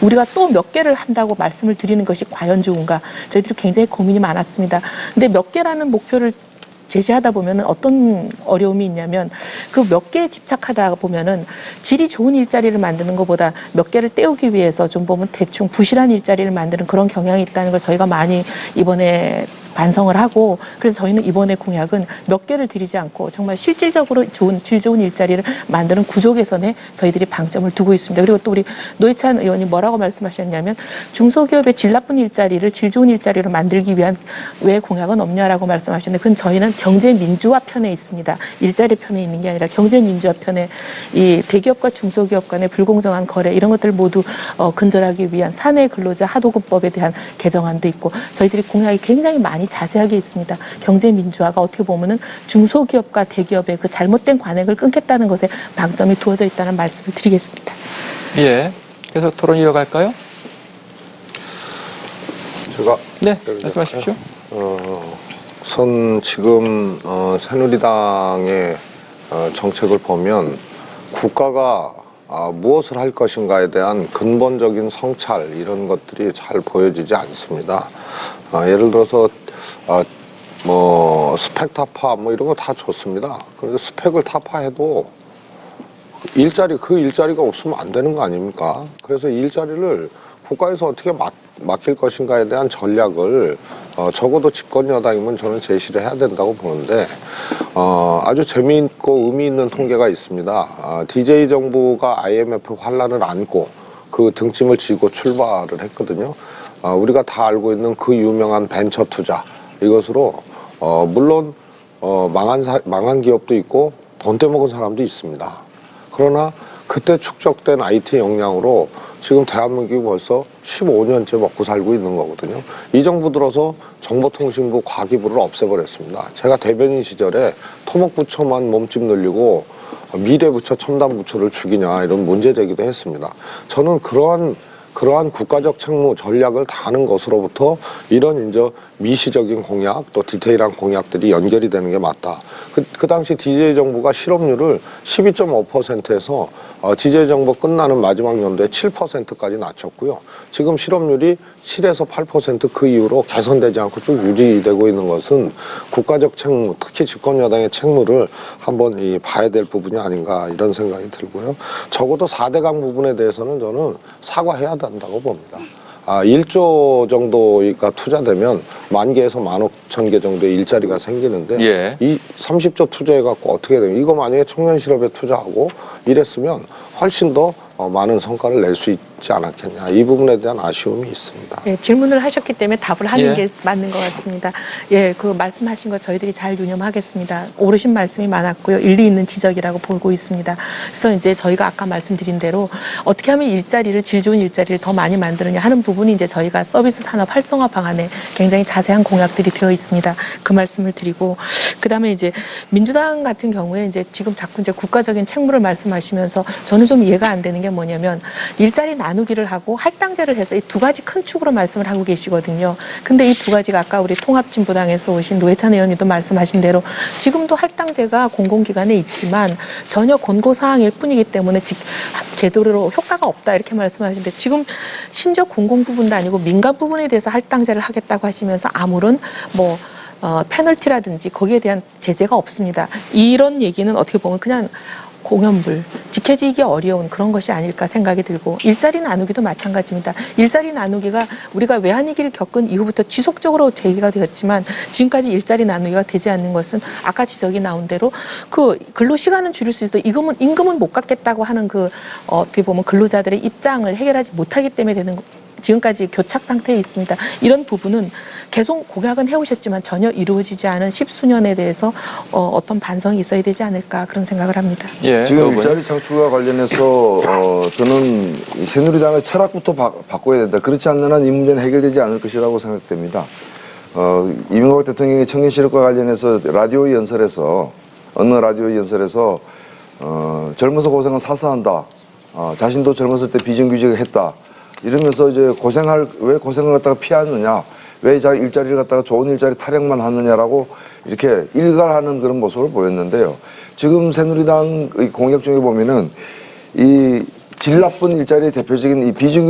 우리가 또 몇 개를 한다고 말씀을 드리는 것이 과연 좋은가 저희들이 굉장히 고민이 많았습니다. 근데 몇 개라는 목표를 제시하다 보면은 어떤 어려움이 있냐면 그 몇 개에 집착하다 보면은 질이 좋은 일자리를 만드는 것보다 몇 개를 때우기 위해서 좀 보면 대충 부실한 일자리를 만드는 그런 경향이 있다는 걸 저희가 많이 이번에 반성을 하고 그래서 저희는 이번에 공약은 몇 개를 드리지 않고 정말 실질적으로 질 좋은 일자리를 만드는 구조 개선에 저희들이 방점을 두고 있습니다. 그리고 또 우리 노회찬 의원이 뭐라고 말씀하셨냐면 중소기업의 질 나쁜 일자리를 질 좋은 일자리로 만들기 위한 왜 공약은 없냐라고 말씀하셨는데 그건 저희는 경제민주화 편에 있습니다. 일자리 편에 있는 게 아니라 경제민주화 편에 이 대기업과 중소기업 간의 불공정한 거래 이런 것들을 모두 근절하기 위한 사내 근로자 하도급법에 대한 개정안도 있고 저희들이 공약이 굉장히 많이 자세하게 있습니다. 경제민주화가 어떻게 보면은 중소기업과 대기업의 그 잘못된 관행을 끊겠다는 것에 방점이 두어져 있다는 말씀을 드리겠습니다. 예. 계속 토론 이어갈까요? 제가 네, 말씀하십시오. 우선 지금 새누리당의 정책을 보면 국가가 무엇을 할 것인가에 대한 근본적인 성찰 이런 것들이 잘 보여지지 않습니다. 예를 들어서 뭐 스펙 타파 뭐 이런 거 다 좋습니다. 그런데 스펙을 타파해도 그 일자리가 없으면 안 되는 거 아닙니까? 그래서 일자리를 국가에서 어떻게 맡길 것인가에 대한 전략을 적어도 집권 여당이면 저는 제시를 해야 된다고 보는데 아주 재미있고 의미 있는 통계가 있습니다. DJ 정부가 IMF 환란을 안고 그 등짐을 지고 출발을 했거든요. 우리가 다 알고 있는 그 유명한 벤처 투자 이것으로 물론 망한 기업도 있고 돈 떼먹은 사람도 있습니다. 그러나 그때 축적된 IT 역량으로 지금 대한민국이 벌써 15년째 먹고 살고 있는 거거든요. 이 정부 들어서 정보통신부 과기부를 없애버렸습니다. 제가 대변인 시절에 토목부처만 몸집 늘리고 미래부처 첨단부처를 죽이냐 이런 문제 제기도 했습니다. 저는 그러한 국가적 책무 전략을 다하는 것으로부터 이런 이제 미시적인 공약 또 디테일한 공약들이 연결이 되는 게 맞다. 그 당시 DJ 정부가 실업률을 12.5%에서 DJ 정부 끝나는 마지막 연도에 7%까지 낮췄고요. 지금 실업률이 7에서 8% 그 이후로 개선되지 않고 쭉 유지되고 있는 것은 국가적 책무, 특히 집권 여당의 책무를 한번 봐야 될 부분이 아닌가 이런 생각이 들고요. 적어도 4대강 부분에 대해서는 저는 사과해야 된다고 봅니다. 1조 정도가 투자되면 10,000개에서 15,000개 정도의 일자리가 생기는데 예. 이 30조 투자해갖고 어떻게 되면 이거 만약에 청년 실업에 투자하고 이랬으면 훨씬 더 많은 성과를 낼 수 있지 않았겠냐. 이 부분에 대한 아쉬움이 있습니다. 예, 질문을 하셨기 때문에 답을 하는 예. 게 맞는 것 같습니다. 예, 그 말씀하신 거 저희들이 잘 유념하겠습니다. 오르신 말씀이 많았고요. 일리 있는 지적이라고 보고 있습니다. 그래서 이제 저희가 아까 말씀드린 대로 어떻게 하면 일자리를 질 좋은 일자리를 더 많이 만드느냐 하는 부분이 이제 저희가 서비스 산업 활성화 방안에 굉장히 자세한 공약들이 되어 있습니다. 그 말씀을 드리고 그다음에 이제 민주당 같은 경우에 이제 지금 자꾸 이제 국가적인 책무를 말씀하시면서 저는 좀 이해가 안 되는 게 뭐냐면 일자리 나누기를 하고 할당제를 해서 이 두 가지 큰 축으로 말씀을 하고 계시거든요. 근데 이 두 가지가 아까 우리 통합진보당에서 오신 노회찬 의원님도 말씀하신 대로 지금도 할당제가 공공기관에 있지만 전혀 권고사항일 뿐이기 때문에 제대로 효과가 없다 이렇게 말씀하시는데 지금 심지어 공공 부분도 아니고 민간 부분에 대해서 할당제를 하겠다고 하시면서 아무런 페널티라든지 거기에 대한 제재가 없습니다. 이런 얘기는 어떻게 보면 그냥 공연불, 지켜지기 어려운 그런 것이 아닐까 생각이 들고 일자리 나누기도 마찬가지입니다. 일자리 나누기가 우리가 외환위기를 겪은 이후부터 지속적으로 제기가 되었지만 지금까지 일자리 나누기가 되지 않는 것은 아까 지적이 나온 대로 그 근로시간은 줄일 수 있어도 임금은 못 갚겠다고 하는 그 어떻게 보면 근로자들의 입장을 해결하지 못하기 때문에 되는 지금까지 교착 상태에 있습니다. 이런 부분은 계속 공약은 해오셨지만 전혀 이루어지지 않은 10수년에 대해서 어떤 반성이 있어야 되지 않을까 그런 생각을 합니다. 예, 지금 일자리 창출과 관련해서 저는 새누리당의 철학부터 바꿔야 된다. 그렇지 않는 한 이 문제는 해결되지 않을 것이라고 생각됩니다. 이명박 대통령이 청년 실업과 관련해서 어느 라디오 연설에서 젊어서 고생은 사사한다. 자신도 젊었을 때 비정규직을 했다. 이러면서 이제 왜 고생을 갖다가 피하느냐, 왜 일자리를 갖다가 좋은 일자리 타령만 하느냐라고 이렇게 일갈하는 그런 모습을 보였는데요. 지금 새누리당 공약 중에 보면은 이 질 나쁜 일자리의 대표적인 이 비정규